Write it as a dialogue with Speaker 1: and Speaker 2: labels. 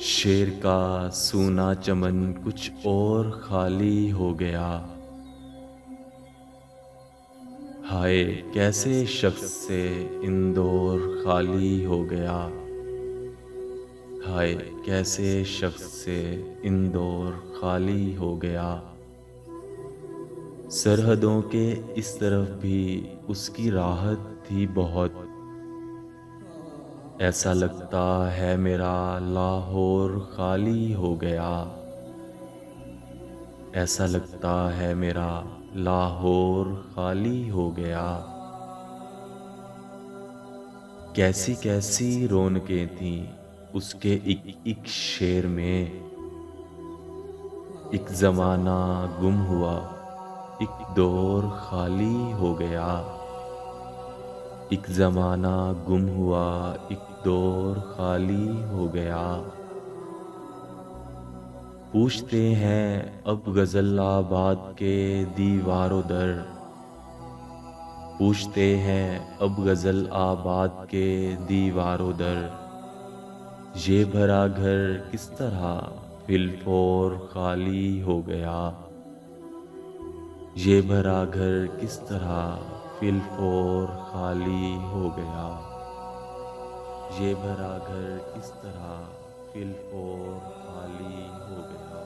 Speaker 1: شیر کا سونا چمن کچھ اور خالی ہو گیا۔ ہائے کیسے شخص سے اندور خالی ہو گیا۔ ہائے کیسے شخص سے اندور خالی ہو گیا۔ سرحدوں کے اس طرف بھی اس کی راحت تھی بہت۔ ایسا لگتا ہے میرا لاہور خالی ہو گیا۔ ایسا لگتا ہے میرا لاہور خالی ہو گیا۔ کیسی کیسی رونقیں تھیں اس کے ایک ایک شعر میں۔ ایک زمانہ گم ہوا، ایک دور خالی ہو گیا۔ ایک زمانہ گم ہوا، ایک دور خالی ہو گیا۔ پوچھتے ہیں اب غزل آباد کے دیوار و در۔ پوچھتے ہیں اب غزل آباد کے دیوار و در۔ یہ بھرا گھر کس طرح فی الفور خالی ہو گیا۔ یہ بھرا گھر کس طرح فی الفور خالی ہو گیا۔ یہ بھرا گھر کس طرح فی الفور خالی ہو گیا۔